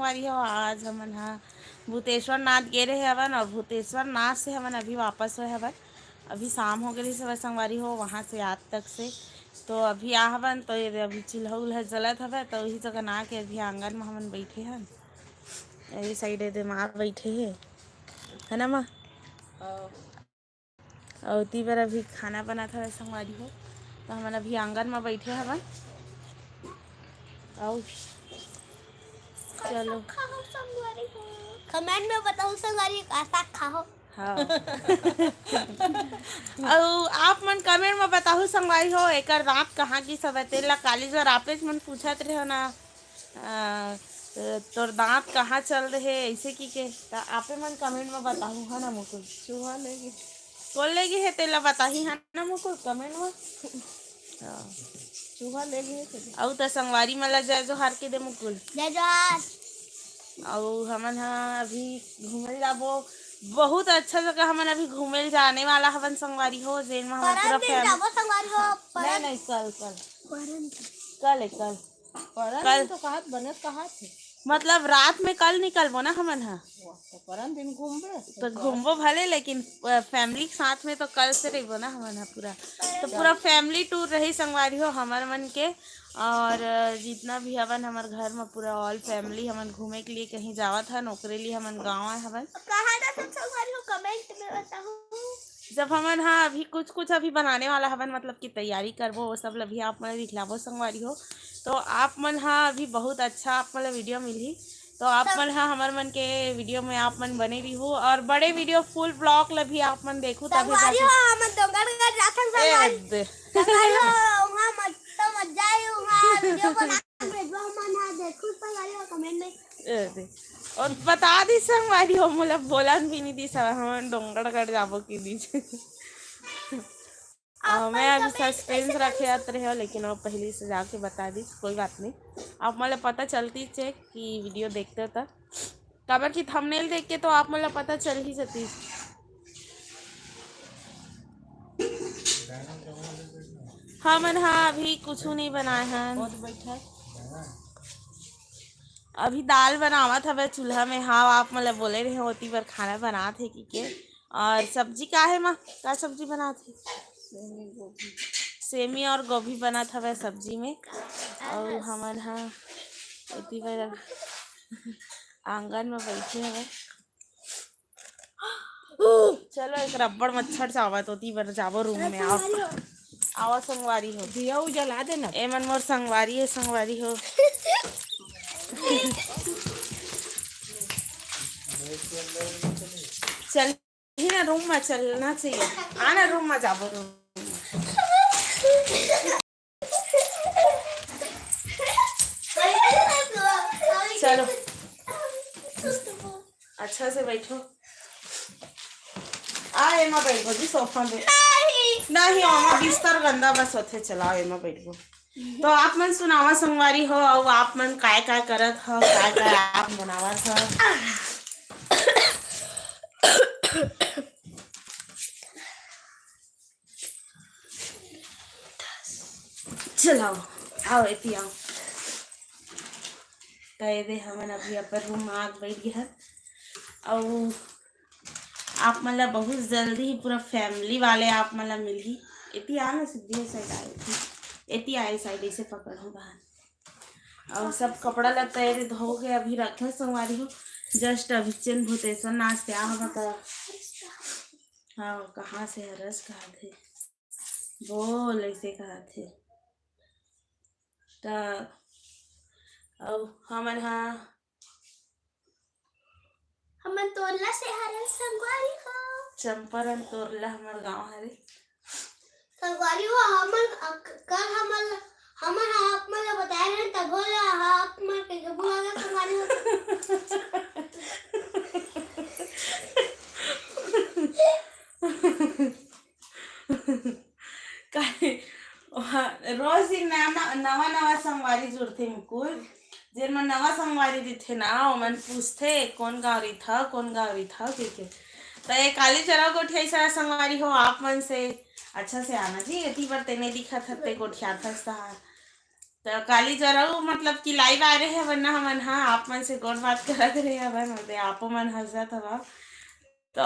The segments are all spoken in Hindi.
संगवारी हो। आज हमन हा भूतेश्वर नाथ गे रहे हवन और भूतेश्वर नाथ से हमन अभी वापस हुए हवन। अभी शाम हो गई सब संगवारी हो वहाँ से आज तक से। तो अभी आ हवन तो ये अभी चिल्हा उल्हा जलत हवे तो वही जगह ना के अभी आंगन में हमन बैठे हन। ये साइड दे माँ बैठे है ना माँ। और ती बार अभी खाना बना था संगवारी हो तो हमन अभी आंगन में बैठे हवन। आओ चलो कमेंट में बताओ संगवारी का खाओ। हाँ और आप मन कमेंट में बताओ संगवारी हो एक रात कहाँ की सब तेला काली जो रापेज मन पूछत रहे हो ना तोर दांत कहाँ चल रहे ऐसे की तो आपे मन कमेंट में बताओ है ना मुकुल। चूहा लेगी बोल लेगी है तेला बताही है ना मुकुल कमेंट में। हाँ चूहा लेगी और तो संगवारी मला जय जोहार के दे मुकुल। जय जोहार। और हमन हाँ अभी घूमे जाबो बहुत अच्छा जगह हमन अभी घूमे जाने वाला हवन संगवारी हो जेन में हम पूरा संगवारी हो नहीं कल कल तो कहाँ बने कहाँ थे मतलब रात में कल निकलबो ना हमन हा तो परम दिन घूमबे तो घूमबो भले लेकिन फैमिली के साथ में तो कल से रहो ना हमन हा पूरा तो पूरा फैमिली टूर रही संगवारी हो हमर मन के। और जितना भी हवन हमार घर में पूरा ऑल फैमिली हमन घूमे के लिए कहीं जावत है नौकरी लिए हमन गाँव आए हवन। कमेंट में बताओ जब हमन हाँ अभी कुछ अभी बनाने वाला हवन मतलब की तैयारी करबो वो सब अभी आप मन दिखलाबो संगवारी हो। तो आप मन हाँ अभी बहुत अच्छा आप मन वीडियो मिली तो आप मन हाँ हमार मन के वीडियो में आप मन बने रही हो और बड़े वीडियो फुल ब्लॉग ला भी आप मन देखो तभी संगवारी हो हम डोंगरगढ़ जाथन संगवारी संगवारी हो वहां मजा आई वहां वीडियो बना के भेजो हमन हां देखो संगवारी हो कमेंट में और बता दी संगवारी हो मोला बोलन भी नहीं दी सब हम डोंगरगढ़ जाबो की दीज मैं अभी सस्पेंस रखे रहे हो लेकिन वो पहले से जाके बता दी कोई बात नहीं। आप मतलब पता चलती चेक कि वीडियो देखते तो कबर की थंबनेल देख के तो आप मतलब पता चल ही जाती। हाँ मन हाँ अभी कुछ नहीं बनाए हैं अभी दाल बनावत हवे चूल्हा में। हाँ आप मतलब बोले रहे होती पर खाना बना थे की के और सब्जी का है माँ का सब्जी बना थे सेमी और गोभी बना था सब्जी में। और हमन हाँ इतनी बार आंगन में बैठे हवे। चलो एक रबड़ मच्छर चावत होती बार जाबो रूम में आओ संगवारी हो दिया जला देना ए मन मोर संगवारी है संगवारी हो चल ही ना रूम में चलना चाहिए आना रूम में जाबो रूम चलो अच्छा से बैठो आ एमा बैठो जी सोफा में नहीं आमा बिस्तर गंदा बस होते चलाओ एमा बैठो। तो आप मन सुनावा संगवारी हो और आप मन काय काय करत हो काय काय आप बनावत हो। चलाओ आओ इतनी आओ कहे दे हमन अभी अपन रूम में आग बैठ गया और आप मतलब बहुत जल्दी ही पूरा फैमिली वाले आप मतलब मिली इतनी आना सीधी साइड आए थी इतनी आए साइड ऐसे पकड़ हो बाहर और सब कपड़ा लगता है धो के अभी रखे संगवारी हो जस्ट अभी चेन भूतेश्वर नाच पे आ का हाँ कहाँ से हरस कहा थे बोल ऐसे कहा थे तो हमन हाँ हमन तोरला से हरन संगवारी हो चंपारण तोरला हमार गांव हरे संगवारी हो हमन कल हमन आप मन बताए रहे तब बोला आप मन के बुआ संगवारी हो रोज ही नवा नवा संगवारी जुड़ते मुकुल जेन मन नवा संगवारी दिथे ना मन पूछते कौन गाँव रही था तो ये काली चला गोठिया सारा संगवारी हो आप मन से अच्छा से आना जी इतनी बार तेने दिखा था ते गोठिया था तो काली जरूर मतलब कि लाइव आ रहे हैं वरना हमन हाँ आप मन से कौन बात करत रहे हवन होते आपो मन हंसत हवा तो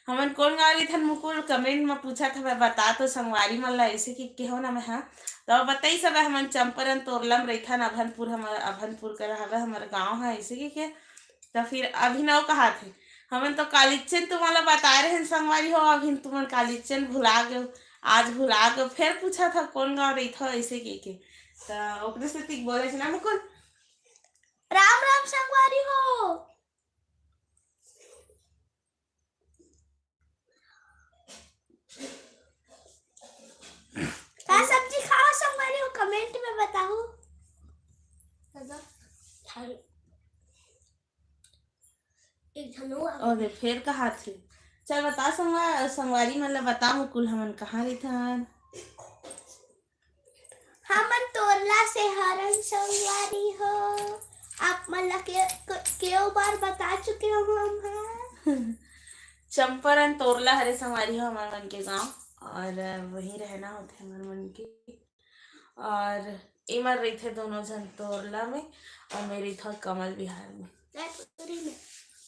हमन कौन गा रही थन मुकुल कमेंट में पूछा था बता तो संगवारी मन ला ऐसे कि केहो ना मैं हाँ तो बताई सब हमन चंपारण तोरलम रहीथन अभनपुर हमर अभनपुर कर हवे हमर गांव है ऐसे कि तो फिर अभिनव कहा थे हमन तो कालीचंद तुम्हारा बता रहे हैं संगवारी हो अभी तुमन कालीचंद भुला गए आज भुला गए फिर पूछा था कौन गाँव रही था ऐसे के तो ओकरे से तिक बोले ना मुकुल राम राम संगवारी हो। क्या सब्जी खाओ संगवारी हो कमेंट में बताओ। एक धनुआ और फिर कहा थे चल बता संगवारी मतलब बता मुकुल हमन कहाँ रही था हमन तोरला से हरन संगवारी हो। आप मला के बार बता चुके हो हम हाँ। चंपारण तोरला हरे संगवारी हो हमारे मन के गांव और वहीं रहना होते हमारे मन के और इमर रही थे दोनों जन तोरला में और मेरी था कमल विहार में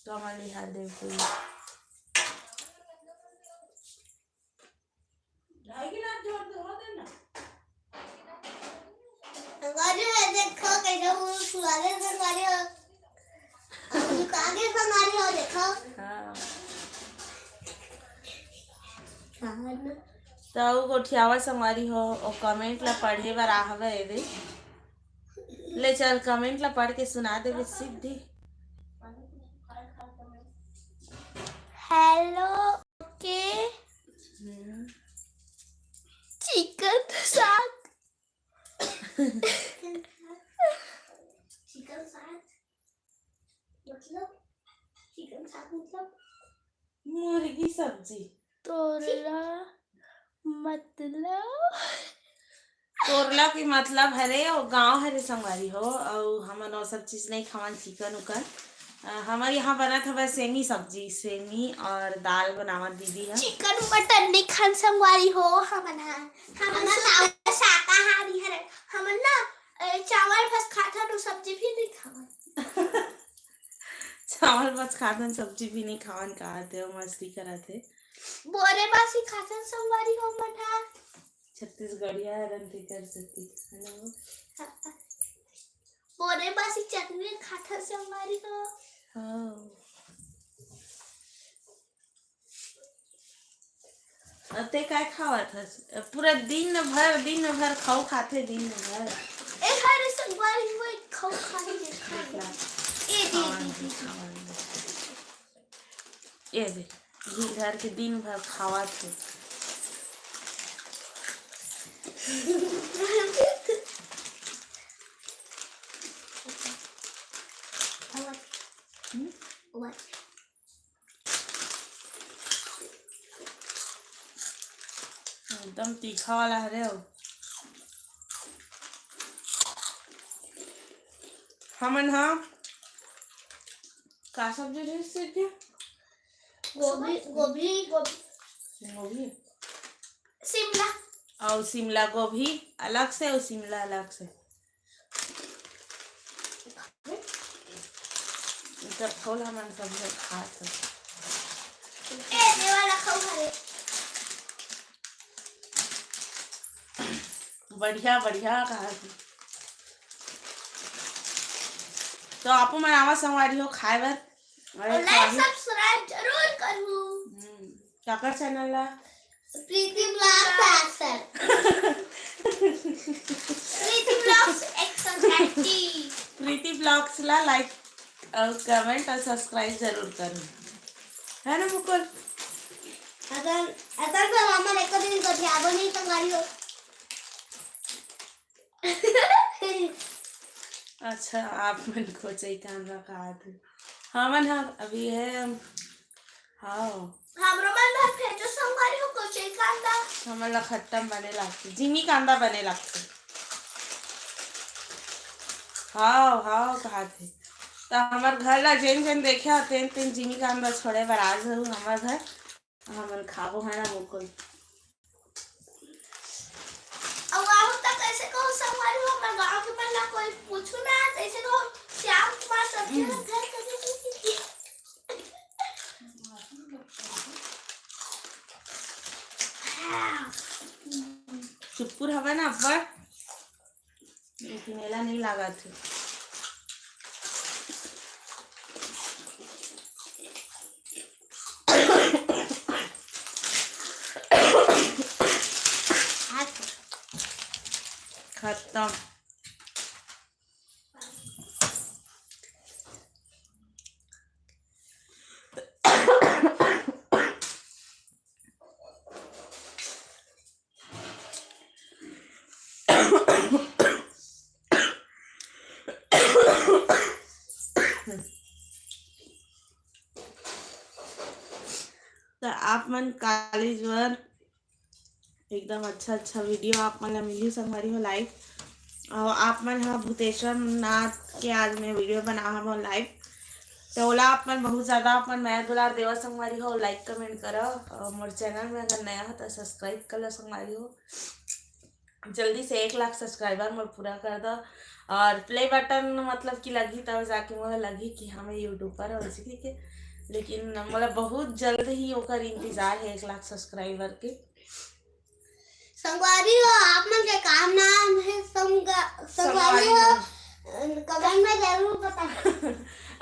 कमल विहार देवपुरी देखो कैसे फुलाने संगवारी हो आगे संगवारी हो देखो हाँ तो गोठियावा संगवारी हो और कमेंट ला पढ़े बर आहवे रे ले चल कमेंट ला पढ़ के सुना दे सिद्धि हेलो ओके चिकन साग चिकन साग मतलब मुर्गी सब्जी तोरला मतलब तोरला की मतलब हरे और गांव हरे संगवारी हो और हमन और सब चीज नहीं खावन चिकन उकन हमारे यहाँ बना था बस सेमी सब्जी सेमी और दाल बनावा दीदी है चिकन मटन नहीं खान संगवारी हो हमन शाकाहारी हरे हमन ना चावल बस खाता तो सब्जी भी नहीं खावन चावल बस खातन सब्जी भी नहीं खावन कहते हो मस्ती करते बोरे बासी खातन संगवारी हो मना छत्तीसगढ़िया रंती कर सकती हेलो बोरे बासी चटनी खातन संगवारी हो ते काय खावत हस पूरा दिन भर खाओ खाते दिन भर ए हरे संगवारी वो खाओ खाने देखा ये दे घी घर के दिन भर खावा थे एकदम तीखा वाला हरे हो हमन हाँ का सब्जी रही से क्या गोभी गोभी गोभी गोभी शिमला और शिमला गोभी अलग से और शिमला अलग से सब फूल हमन सब लोग खाते ये वाला खाओ हरे बढ़िया बढ़िया कहा थी तो आपो मन आवा संगवारी हो खाए बर लाइक सब्सक्राइब जरूर करू काका चैनल ला प्रीति ब्लॉग्स प्रीति ब्लॉग्स ला लाइक और कमेंट और सब्सक्राइब जरूर करो है ना मुकुल अगर तो मामा एक दिन को ध्यान नहीं संगवारी हो अच्छा आप मन को चाहिए कैमरा कहा थे हाँ मन हाँ अभी है हाँ हमरो मन भर फेटो संगवारी हो को चाहिए कांदा हमारा खट्टम बने लगते जिमी कांदा बने लगते हाँ हाँ कहा थे तो हमार घर ला जेन जेन देखे तेन तेन जिमी कांदा छोड़े बर आज हूँ हमार घर हमन खाबो है ना मुकुल अब आओ तक ऐसे को संगवारी हो मैं गाँव कोई पूछू ना ऐसे तो श्याम कुमार सबके घर कभी नहीं। चुप्पुर हवा ना अब्बा, लेकिन एला नहीं लगा थे। खत्म। तो आप मन कॉलेज वर एकदम अच्छा वीडियो आप मन ला मिली संगवारी हो लाइव, और आप मन हा भूतेश्वर नाथ के आज मैं वीडियो बना हम लाइव। तो ओला आप मन बहुत ज़्यादा आप मन मैं दुलार देवा संगवारी हो, लाइक कमेंट करो और मोर चैनल में अगर नया हो तो सब्सक्राइब कर लो संगवारी हो। जल्दी से 1 लाख सब्सक्राइबर मोर पूरा कर दो, और प्ले बटन मतलब कि लगी तब जाके मोला लगी कि हाँ मैं यूट्यूबर हो इसी के, लेकिन मोला बहुत जल्द ही ओकर इंतजार है 1 लाख सब्सक्राइबर के। संगवारी हो आप मन के काम नाम है संगवारी हो, कमेंट में जरूर बताना।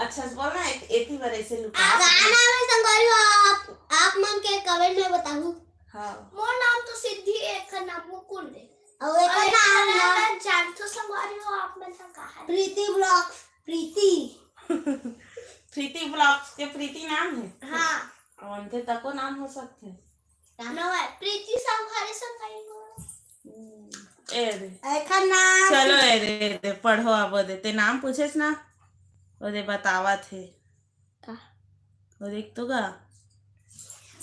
अच्छा बोलना एती बार ऐसे लुका गाना में संगवारी हो आप मन के कमेंट में बताऊं। हाँ मोर नाम तो सिद्धि एक का नाम मुकुंद है, और एक का नाम ना जान तो संगवारी हो आप मन का कहा है प्रीति ब्लॉग्स। प्रीति ब्लॉग्स के प्रीति नाम है। हाँ उनके तको नाम हो सकते हैं ना है प्रीति संगवारी संगवारी हो ए रे एक का नाम। चलो ए रे पढ़ो अब देते नाम पूछेस ना ओदे बतावा थे का वो देख तो गा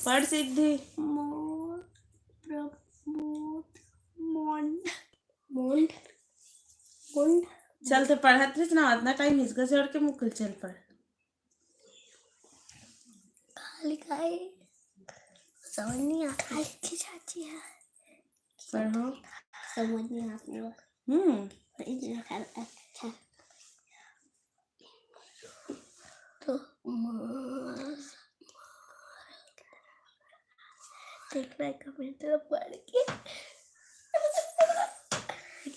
पढ़ सिद्धि। मोर प्रमोद मोंड मोंड मोंड चल तो पढ़त रहिस ना, इतना टाइम हिसका से उड़ के मुकुल चल पढ़। लिखा है समझ नहीं आता लिखी जाती है, पढ़ो समझ नहीं आती है। अच्छा तो देखना है कमेंट तो पढ़ के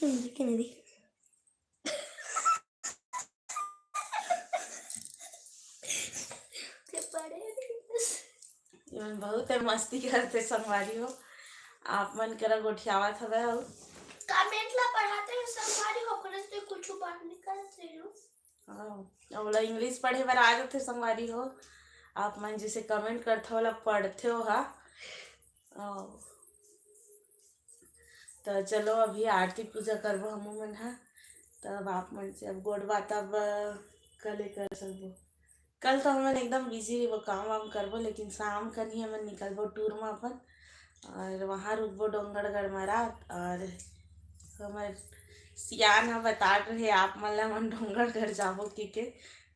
लेकिन बहुत मस्ती करते संगवारी हो आप मन करा गोठियावत हवे हो कमेंट ला पढ़ाते हैं संगवारी हो करे तो कुछ बात नहीं करते हो। हां ओला इंग्लिश पढ़े बर आ जाते संगवारी हो आप मन जैसे कमेंट करथे ओला पढ़थे हो हा। तो चलो अभी आरती पूजा करबो हम मन हा, तब आप मन से अब गोड़ बात अब कल कर सकबो। कल तो हमन एकदम बिजी रहो काम वाम करबो, लेकिन शाम कन ही हमन निकलबो टूर में अपन, और वहाँ रुकबो डोंगरगढ़ में रात। और हमार सियान हा बता रहे आप मन ला मन डोंगरगढ़ जाबो के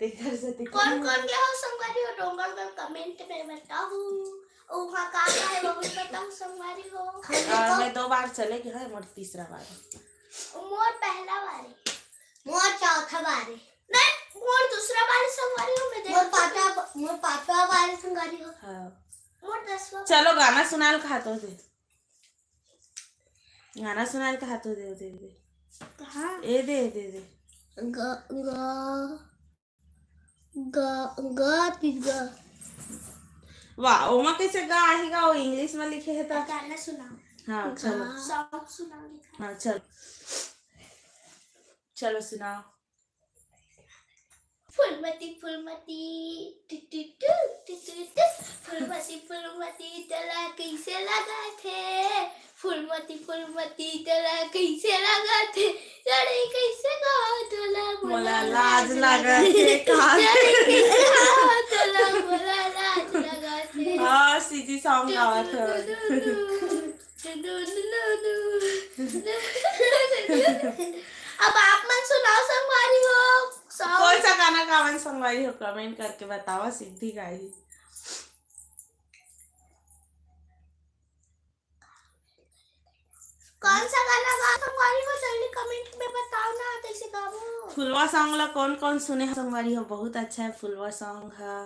तेकर से कौन गया हो संगवारी हो डोंगरगढ़ कमेंट में बताओ, वहाँ का है वो भी बताओ संगवारी हो। मैं 2 बार चले गए है, मोर तीसरा बार मोर पहला बार है, मोर चौथा बार है, नहीं मोर दूसरा बार संगवारी हो। मैं मोर पांचवा बार संगवारी हो। हाँ मोर 10वां। चलो गाना सुनाल खातो दे, गाना सुनाल खातो दे दे दे हाँ ए दे दे दे ग ग ग ग वाह ओमा कैसे गा आएगा, वो इंग्लिश में लिखे है तो गाना सुनाओ। हाँ चलो सॉन्ग सुनाओ लिखा। हाँ चलो चलो सुनाओ। फूलमती फूलमती फूलमती तला कैसे लगा थे, फूलमती फूलमती तला कैसे लगा थे, लड़े कैसे गाओ तोला मोला लाज लगा थे तोला मोला लाज लगा थे। हाँ सीधी सॉन्ग गावा था। अब आप मन सुनाओ संगवारी हो कौन सा गाना गावन संगवारी हो, कमेंट करके बताओ सिद्धि गाई। कौन सा गाना गा संगवारी हो जल्दी कमेंट में बताओ ना कैसे गाओ। फुलवा सॉन्ग ला कौन कौन सुने हैं संगवारी हो, बहुत अच्छा है फुलवा सॉन्ग है।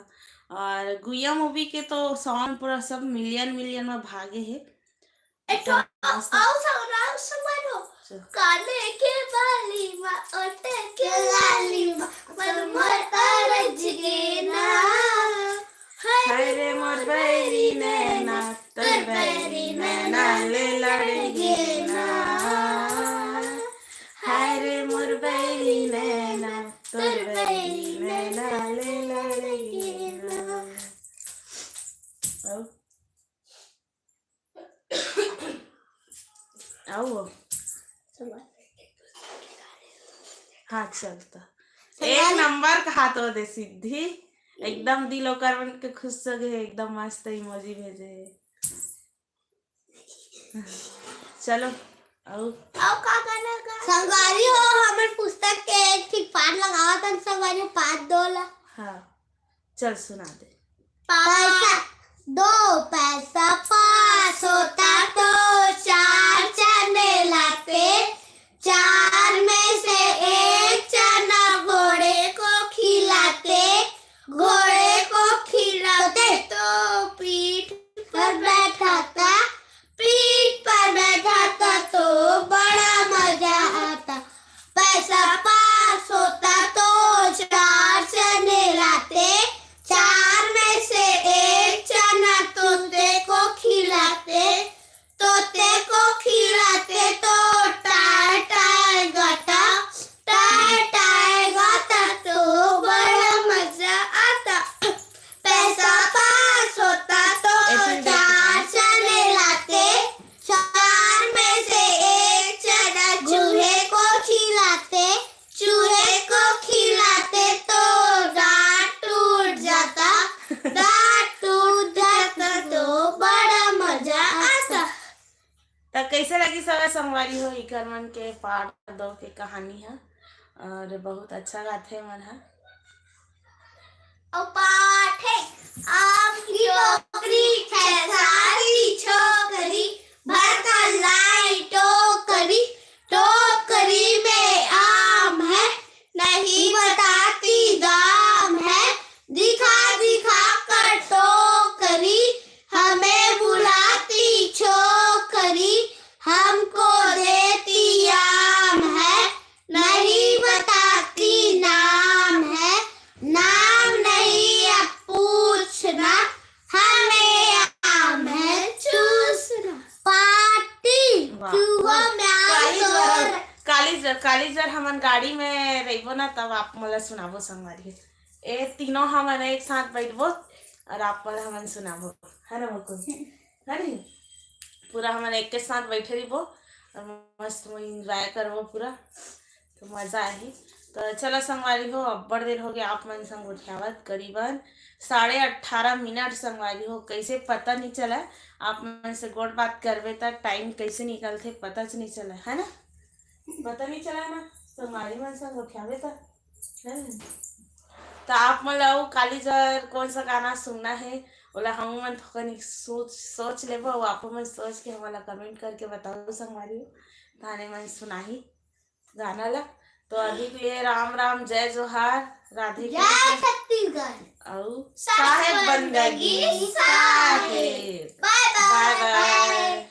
और गुइया मूवी के तो सॉन्ग पूरा सब मिलियन मिलियन में भागे है। एठो आओ संगवारी हो काले के बाली मा ओटे के लाली मा पर मोर रजगे ना हाय रे मोर बैरी नैना तोर बैरी नैना ले लड़गे ना, हाय रे मोर बैरी नैना तोर बैरी नैना ले लड़गे ना। आओ हाँ चलता एक नंबर का हाथ हो दे सिद्धि एकदम दिलो कर के खुश सगे एकदम मस्त इमोजी भेजे है। चलो आओ का गाना गा संगवारी हो हमर पुस्तक के एक ठीक पाठ लगावा तन संगवारी हो पाठ दोला। हाँ चल सुना दे। पैसा 2 पैसा पास होता तो 4 चने लाते, 4 में से 1 चना घोड़े को खिलाते, घोड़े को खिलाते तो पीठ पर बैठाता, पीठ पर बैठाता तो बड़ा मजा आता। पैसा पास होता तो 4 चने लाते, 4 में से 1 चना तोते को खिलाते, तोते को खिलाते तो टाय टाय गाता, टाय टाय गाता तो बड़ा मजा आता। पैसा पास होता तो 4 चने लाते, 4 में से 1 चना चूहे को खिलाते, चूहे को खिलाते तो दांत टूट जाता, दांत टूट जाता तो बड़ा मजा आता। तो कैसे लगी सब संगवारी हो इकरमन के पार्ट 2 के कहानी है और बहुत अच्छा गाते मन है। और पाठ है आम की टोकरी खेसारी छोकरी भरकर लाई टोकरी, टोकरी में आम है नहीं बताती दाम है, दिखा दिखा कर टोकरी हमें बुलाती छोकरी, हमको देती आम है नहीं बताती नाम है, नाम नहीं अब पूछना हमें आम है चूसना। पार्टी चूहा म्याऊ कालीजर हमन गाड़ी में रहिबो ना तब आप मोला सुनाबो संगवारी ए तीनों हमन एक साथ बैठबो और आप मोला हमन सुनाबो है ना मुकुल है नी पूरा हमन एक के साथ बैठे रहिबो और मस्त एंजॉय करबो पूरा तो मजा आही। तो चलो संगवारी हो अब्बड़ देर हो गया आप मन संग उठावत करीबन 18.5 संगवारी हो कैसे पता नहीं चला आप मन से गोड़ बात करबे तो टाइम कैसे निकलते पता नहीं चला है ना, पता नहीं चला ना संगवारी मन संग उठावे तो है ना। तो आप मन लो कालीजर कौन सा गाना सुनना है बोला हम मन थोड़ा सोच लेबो आप मन सोच के हमारा कमेंट करके बताओ संगवारी हो थाने मन सुनाही गाना ला। तो अभी के लिए राम राम जय जोहार राधे जय छत्तीसगढ़ और साहेब बंदगी साहेब बाय बाय।